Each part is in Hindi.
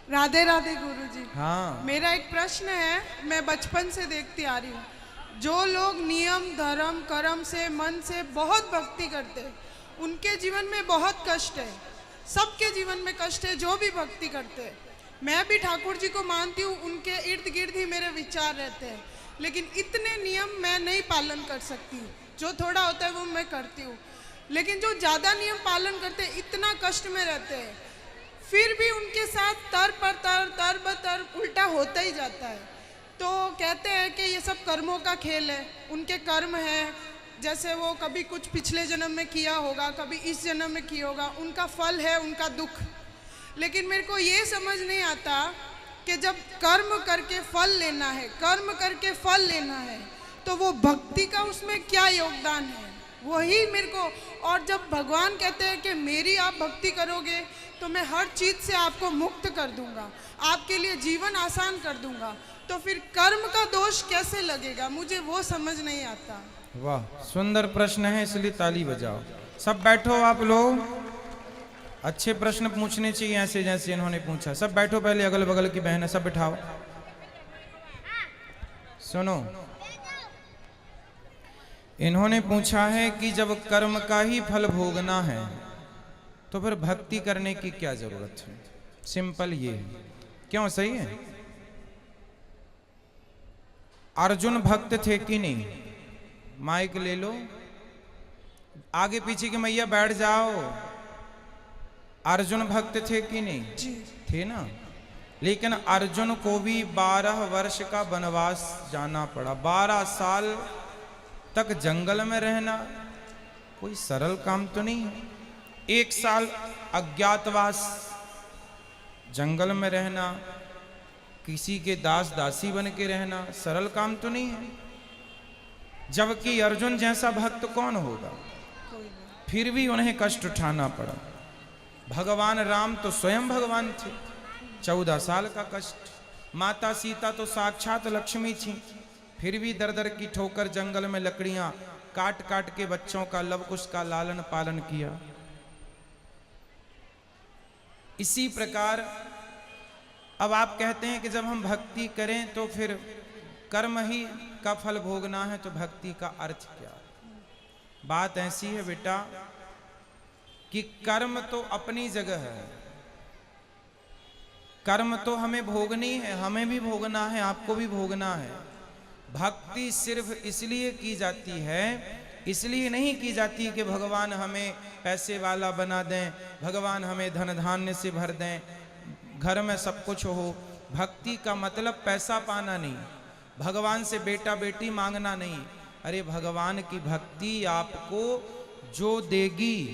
राधे राधे गुरुजी। हाँ। मेरा एक प्रश्न है, मैं बचपन से देखती आ रही हूँ, जो लोग नियम धर्म कर्म से मन से बहुत भक्ति करते हैं उनके जीवन में बहुत कष्ट है। सबके जीवन में कष्ट है जो भी भक्ति करते हैं। मैं भी ठाकुर जी को मानती हूँ, उनके इर्द गिर्द ही मेरे विचार रहते हैं, लेकिन इतने नियम मैं नहीं पालन कर सकती। जो थोड़ा होता है वो मैं करती हूँ, लेकिन जो ज़्यादा नियम पालन करते हैं इतना कष्ट में रहते हैं, फिर भी उनके साथ तर ब तर उल्टा होता ही जाता है। तो कहते हैं कि ये सब कर्मों का खेल है, उनके कर्म है, जैसे वो कभी कुछ पिछले जन्म में किया होगा, कभी इस जन्म में किया होगा, उनका फल है उनका दुख। लेकिन मेरे को ये समझ नहीं आता कि जब कर्म करके फल लेना है, कर्म करके फल लेना है, तो वो भक्ति का उसमें क्या योगदान है, वही मेरे को। और जब भगवान कहते हैं कि मेरी आप भक्ति करोगे तो मैं हर चीज़ से आपको मुक्त कर दूंगा, आपके लिए जीवन आसान कर दूंगा, तो फिर कर्म का दोष कैसे लगेगा, मुझे वो समझ नहीं आता। वाह, सुंदर प्रश्न है, इसलिए ताली बजाओ। सब बैठो आप लोग। अच्छे प्रश्न पूछने चाहिए ऐसे जैसे इन्होंने पूछा। सब बैठो, पहले अगल बगल की बहन है सब बिठाओ। सुनो, इन्होंने पूछा है कि जब कर्म का ही फल भोगना है तो फिर भक्ति करने की क्या जरूरत है। सिंपल ये है। क्यों, सही है? अर्जुन भक्त थे कि नहीं? माइक ले लो, आगे पीछे की मैया बैठ जाओ। अर्जुन भक्त थे कि नहीं? जी थे ना। लेकिन अर्जुन को भी 12 वर्ष का वनवास जाना पड़ा। 12 साल तक जंगल में रहना कोई सरल काम तो नहीं है। 1 साल अज्ञातवास, जंगल में रहना, किसी के दास दासी बन के रहना सरल काम तो नहीं है। जबकि अर्जुन जैसा भक्त कौन होगा? फिर भी उन्हें कष्ट उठाना पड़ा। भगवान राम तो स्वयं भगवान थे, 14 साल का कष्ट। माता सीता तो साक्षात लक्ष्मी थी, फिर भी दर दर की ठोकर जंगल में लकड़ियां काट काट के बच्चों का लव कुश का लालन पालन किया। इसी प्रकार अब आप कहते हैं कि जब हम भक्ति करें तो फिर कर्म ही का फल भोगना है, तो भक्ति का अर्थ क्या? बात ऐसी है बेटा कि कर्म तो अपनी जगह है, कर्म तो हमें भोगनी है, हमें भी भोगना है, आपको भी भोगना है। भक्ति सिर्फ इसलिए की जाती है, इसलिए नहीं की जाती कि भगवान हमें पैसे वाला बना दें, भगवान हमें धन धान्य से भर दें, घर में सब कुछ हो। भक्ति का मतलब पैसा पाना नहीं, भगवान से बेटा बेटी मांगना नहीं। अरे भगवान की भक्ति आपको जो देगी,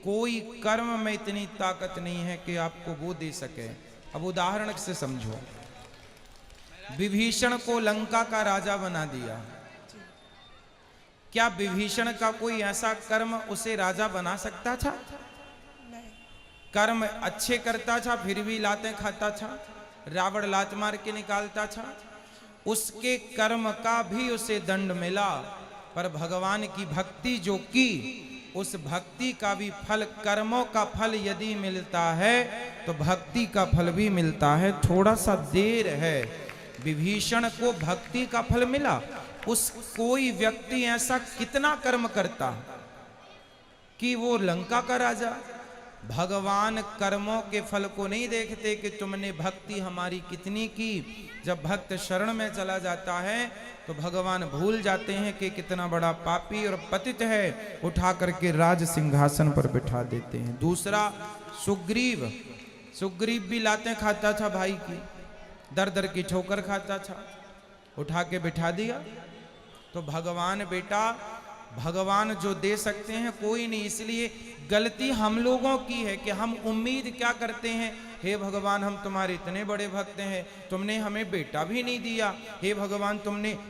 कोई कर्म में इतनी ताकत नहीं है कि आपको वो दे सके। अब उदाहरण से समझो, विभीषण को लंका का राजा बना दिया, क्या विभीषण का कोई ऐसा कर्म उसे राजा बना सकता था? कर्म अच्छे करता था फिर भी लातें खाता था, रावण लात मार के निकालता था, उसके कर्म का भी उसे दंड मिला। पर भगवान की भक्ति जो की, उस भक्ति का भी फल, कर्मों का फल यदि मिलता है तो भक्ति का फल भी मिलता है, थोड़ा सा देर है। विभीषण को भक्ति का फल मिला। उस कोई व्यक्ति ऐसा कितना कर्म करता कि वो लंका का राजा। भगवान कर्मों के फल को नहीं देखते कि तुमने भक्ति हमारी कितनी की। जब भक्त शरण में चला जाता है तो भगवान भूल जाते हैं कि कितना बड़ा पापी और पतित है, उठा करके राज सिंहासन पर बिठा देते हैं। दूसरा सुग्रीव, सुग्रीव भी लातें खाता था भाई की, दर दर की ठोकर खाता था, उठा के बिठा दिया। तो भगवान बेटा, भगवान जो दे सकते हैं कोई नहीं। इसलिए गलती हम लोगों की है कि हम उम्मीद क्या करते हैं, हे भगवान हम तुम्हारे इतने बड़े भक्त हैं, तुमने हमें बेटा भी नहीं दिया। हे भगवान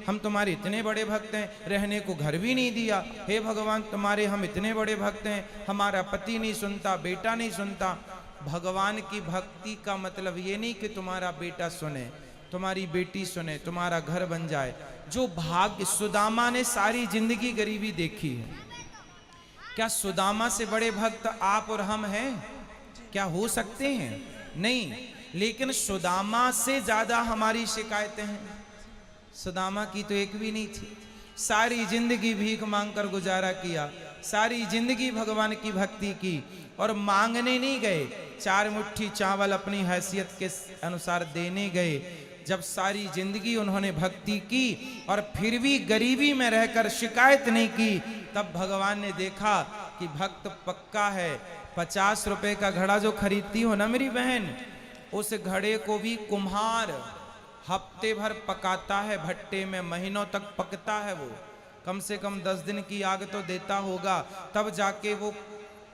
हम तुम्हारे इतने बड़े भक्त हैं, रहने को घर भी नहीं दिया। हे भगवान हम इतने बड़े भक्त हैं, हमारा पति नहीं सुनता, बेटा नहीं सुनता। भगवान की भक्ति का मतलब ये नहीं कि तुम्हारा बेटा सुने, तुम्हारी बेटी सुने, तुम्हारा घर बन जाए। जो भाग्य, सुदामा ने सारी जिंदगी गरीबी देखी है, क्या सुदामा से बड़े भक्त आप और हम हैं? क्या हो सकते हैं? नहीं। लेकिन सुदामा से ज्यादा हमारी शिकायतें हैं। सुदामा की तो एक भी नहीं थी, सारी जिंदगी भीख मांगकर गुजारा किया, सारी जिंदगी भगवान की भक्ति की, और मांगने नहीं गए, 4 मुट्ठी चावल अपनी हैसियत के अनुसार देने गए। जब सारी जिंदगी उन्होंने भक्ति की और फिर भी गरीबी में रहकर शिकायत नहीं की, तब भगवान ने देखा कि भक्त पक्का है। 50 रुपए का घड़ा जो खरीदती हो ना मेरी बहन, उस घड़े को भी कुम्हार हफ्ते भर पकाता है, भट्टे में महीनों तक पकता है। वो कम से कम 10 दिन की आग तो देता होगा, तब जाके वो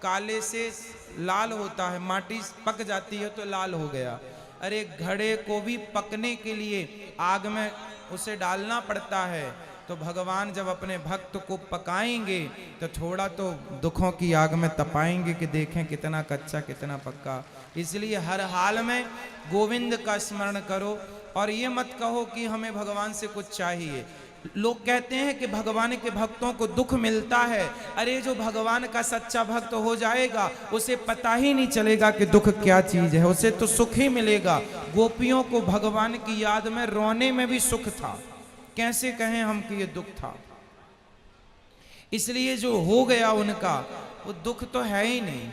काले से लाल होता है, माटी पक जाती है तो लाल हो गया। अरे घड़े को भी पकने के लिए आग में उसे डालना पड़ता है। तो भगवान जब अपने भक्त को पकाएंगे तो थोड़ा तो दुखों की आग में तपाएंगे कि देखें कितना कच्चा कितना पक्का। इसलिए हर हाल में गोविंद का स्मरण करो और ये मत कहो कि हमें भगवान से कुछ चाहिए। लोग कहते हैं कि भगवान के भक्तों को दुख मिलता है। अरे जो भगवान का सच्चा भक्त हो जाएगा उसे पता ही नहीं चलेगा कि दुख क्या चीज है, उसे तो सुख ही मिलेगा। गोपियों को भगवान की याद में रोने में भी सुख था, कैसे कहें हम कि ये दुख था। इसलिए जो हो गया उनका वो दुख तो है ही नहीं।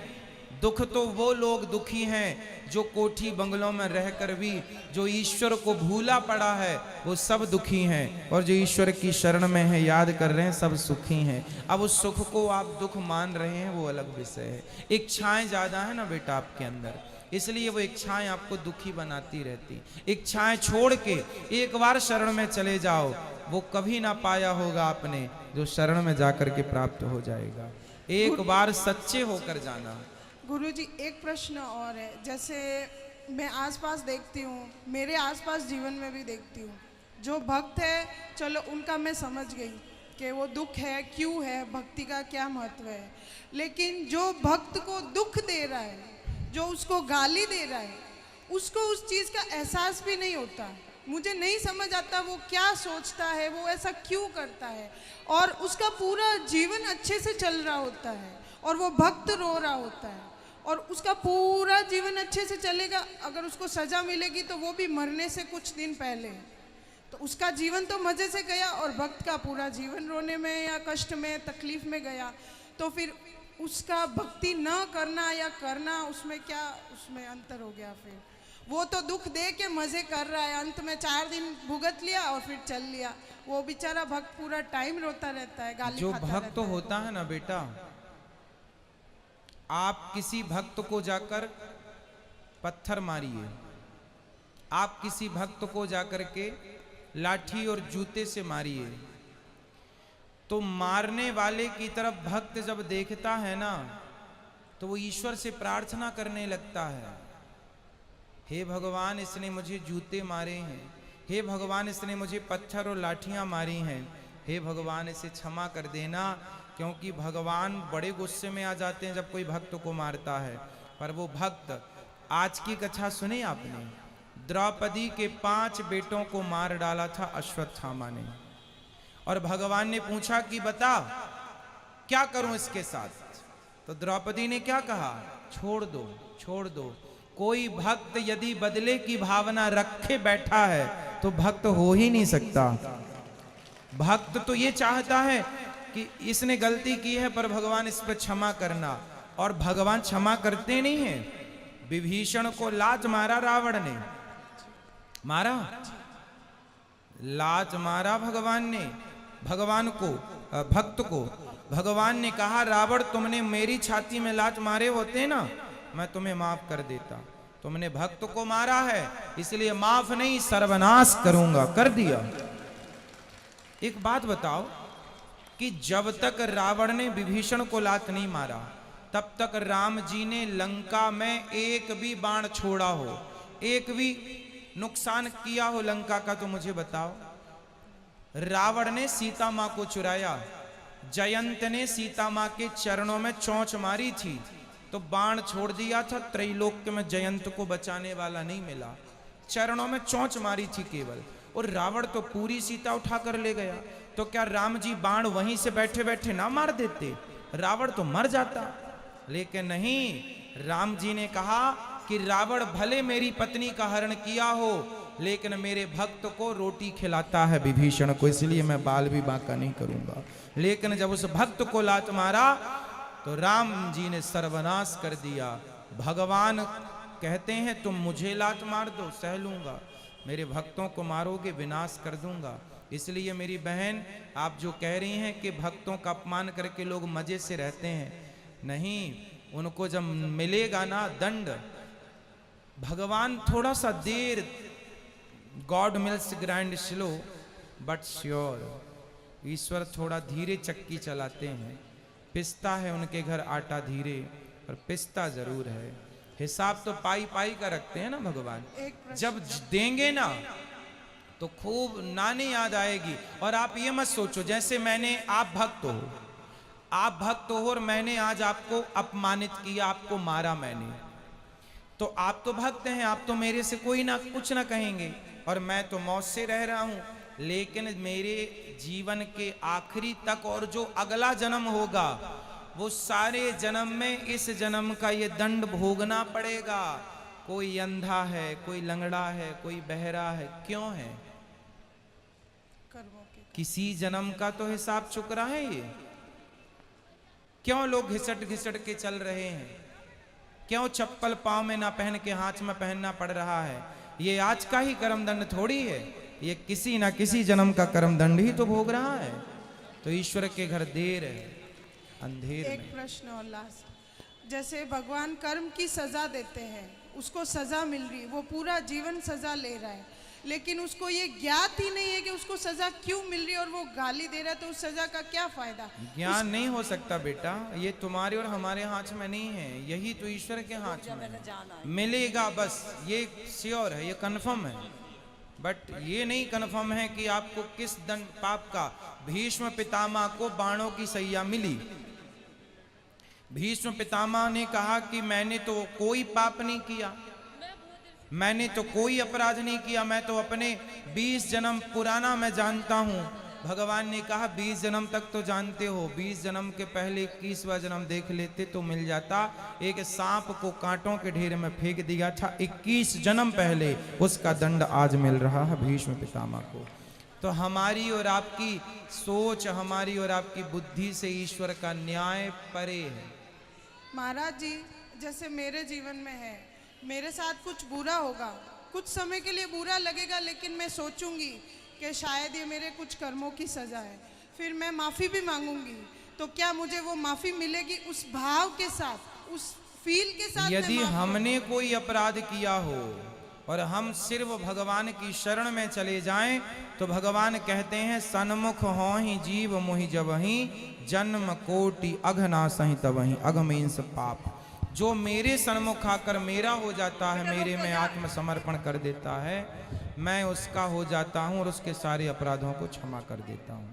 दुख तो वो लोग दुखी हैं जो कोठी बंगलों में रहकर भी जो ईश्वर को भूला पड़ा है, वो सब दुखी हैं। और जो ईश्वर की शरण में है, याद कर रहे हैं, सब सुखी हैं। अब उस सुख को आप दुख मान रहे हैं वो अलग विषय है। इच्छाएं ज्यादा है ना बेटा आपके अंदर, इसलिए वो इच्छाएं आपको दुखी बनाती रहती। इच्छाएं छोड़ के एक बार शरण में चले जाओ, वो कभी ना पाया होगा आपने जो शरण में जाकर के प्राप्त हो जाएगा। एक बार सच्चे होकर जाना। गुरुजी एक प्रश्न और है, जैसे मैं आसपास देखती हूँ, मेरे आसपास जीवन में भी देखती हूँ, जो भक्त है चलो उनका मैं समझ गई कि वो दुख है, क्यों है, भक्ति का क्या महत्व है। लेकिन जो भक्त को दुख दे रहा है, जो उसको गाली दे रहा है, उसको उस चीज़ का एहसास भी नहीं होता। मुझे नहीं समझ आता वो क्या सोचता है, वो ऐसा क्यों करता है। और उसका पूरा जीवन अच्छे से चल रहा होता है और वो भक्त रो रहा होता है, और उसका पूरा जीवन अच्छे से चलेगा। अगर उसको सजा मिलेगी तो वो भी मरने से कुछ दिन पहले, तो उसका जीवन तो मज़े से गया और भक्त का पूरा जीवन रोने में या कष्ट में तकलीफ में गया। तो फिर उसका भक्ति न करना या करना, उसमें क्या उसमें अंतर हो गया। फिर वो तो दुख दे के मज़े कर रहा है, अंत में 4 दिन भुगत लिया और फिर चल लिया। वो बेचारा भक्त पूरा टाइम रोता रहता है, गाली जो खाता भक्त रहता है। होता है ना बेटा, आप किसी भक्त को जाकर पत्थर मारिए, आप किसी भक्त को जाकर के लाठी और जूते से मारिए, तो मारने वाले की तरफ भक्त जब देखता है ना, तो वो ईश्वर से प्रार्थना करने लगता है, हे भगवान इसने मुझे जूते मारे हैं, हे भगवान इसने मुझे पत्थर और लाठियां मारी हैं, हे भगवान इसे क्षमा कर देना। क्योंकि भगवान बड़े गुस्से में आ जाते हैं जब कोई भक्त को मारता है। पर वो भक्त, आज की कथा सुनी आपने, द्रौपदी के 5 बेटों को मार डाला था अश्वत्थामा ने, और भगवान ने पूछा कि बता क्या करूं इसके साथ। तो द्रौपदी ने क्या कहा, छोड़ दो छोड़ दो। कोई भक्त यदि बदले की भावना रखे बैठा है तो भक्त हो ही नहीं सकता। भक्त तो ये चाहता है कि इसने गलती की है पर भगवान इस पर क्षमा करना, और भगवान क्षमा करते नहीं हैं। विभीषण को लात मारा रावण ने, मारा, लात मारा भगवान ने, भगवान को, भक्त को। भगवान ने कहा रावण तुमने मेरी छाती में लात मारे होते ना, मैं तुम्हें माफ कर देता, तुमने भक्त को मारा है इसलिए माफ नहीं सर्वनाश करूंगा, कर दिया। एक बात बताओ कि जब तक रावण ने विभीषण को लात नहीं मारा तब तक राम जी ने लंका में एक भी बाण छोड़ा हो, एक भी नुकसान किया हो लंका का, तो मुझे बताओ। रावण ने सीता मां को चुराया, जयंत ने सीता मां के चरणों में चोंच मारी थी तो बाण छोड़ दिया था, त्रैलोक्य में जयंत को बचाने वाला नहीं मिला, चरणों में चोंच मारी थी केवल, और रावण तो पूरी सीता उठा कर ले गया। तो क्या राम जी बाण वहीं से बैठे बैठे ना मार देते, रावण तो मर जाता। लेकिन नहीं, राम जी ने कहा कि रावण भले मेरी पत्नी का हरण किया हो, लेकिन मेरे भक्त को रोटी खिलाता है विभीषण को, इसलिए मैं बाल भी बांका नहीं करूंगा। लेकिन जब उस भक्त को लात मारा तो राम जी ने सर्वनाश कर दिया। भगवान कहते हैं तुम मुझे लात मार दो, सह लूंगा, मेरे भक्तों को मारोगे विनाश कर दूंगा। इसलिए मेरी बहन, आप जो कह रही हैं कि भक्तों का अपमान करके लोग मजे से रहते हैं, नहीं, उनको जब मिलेगा ना दंड, भगवान थोड़ा सा देर, God mills grind slow but sure, ईश्वर थोड़ा धीरे चक्की चलाते हैं। पिसता है उनके घर आटा धीरे, पर पिसता जरूर है। हिसाब तो पाई पाई का रखते हैं ना भगवान। जब देंगे ना तो खूब नानी याद आएगी। और आप ये मत सोचो जैसे मैंने, आप भक्त हो और मैंने आज आपको अपमानित किया, आपको मारा मैंने, तो आप तो भक्त हैं, आप तो मेरे से कोई ना कुछ ना कहेंगे, और मैं तो मौत से रह रहा हूं। लेकिन मेरे जीवन के आखिरी तक और जो अगला जन्म होगा, वो सारे जन्म में इस जन्म का ये दंड भोगना पड़ेगा। कोई अंधा है, कोई लंगड़ा है, कोई बहरा है, क्यों है? किसी जन्म का तो हिसाब चुक रहा है ये। क्यों लोग घिसट घिसट के चल रहे हैं? क्यों चप्पल पांव में ना पहन के हाथ में पहनना पड़ रहा है? ये आज का ही कर्म दंड थोड़ी है, ये किसी ना किसी जन्म का कर्म दंड ही तो भोग रहा है। तो ईश्वर के घर देर है, अंधेर में। एक प्रश्न और लास्ट, जैसे भगवान कर्म की सजा देते हैं, उसको सजा मिल रही, वो पूरा जीवन सजा ले रहा है, लेकिन उसको ये ज्ञात ही नहीं है कि उसको सजा क्यों मिल रही है, और वो गाली दे रहा है, तो उस सजा का क्या फायदा? ज्ञान नहीं हो सकता बेटा, ये तुम्हारे और हमारे हाथ में नहीं है, यही तो ईश्वर के हाथ में है। मिलेगा बस, ये श्योर है, ये कंफर्म है, बट ये नहीं कंफर्म है कि आपको किस दंड पाप का। भीष्म पितामह को बाणों की सैया मिली। भीष्म पितामह ने कहा कि मैंने तो कोई पाप नहीं किया, मैंने तो कोई अपराध नहीं किया, मैं तो अपने 20 जन्म पुराना मैं जानता हूं। भगवान ने कहा 20 जन्म तक तो जानते हो, 20 जन्म के पहले 21वां जन्म देख लेते तो मिल जाता। एक सांप को कांटों के ढेर में फेंक दिया था 21 जन्म पहले, उसका दंड आज मिल रहा है भीष्म पितामह को। तो हमारी और आपकी सोच, हमारी और आपकी बुद्धि से ईश्वर का न्याय परे है। महाराज जी, जैसे मेरे जीवन में है, मेरे साथ कुछ बुरा होगा, कुछ समय के लिए बुरा लगेगा, लेकिन मैं सोचूंगी कि शायद ये मेरे कुछ कर्मों की सजा है, फिर मैं माफ़ी भी मांगूंगी, तो क्या मुझे वो माफ़ी मिलेगी उस भाव के साथ, उस फील के साथ? यदि हमने कोई अपराध किया हो और हम सिर्फ भगवान की शरण में चले जाएं, तो भगवान कहते हैं सन्मुख हो ही जीव मोहि जबहि, जन्म कोटि अघना सहि तबहि, अघमेंस पाप। जो मेरे सन्मुख आकर मेरा हो जाता है, मेरे में आत्मसमर्पण कर देता है, मैं उसका हो जाता हूं और उसके सारे अपराधों को क्षमा कर देता हूं।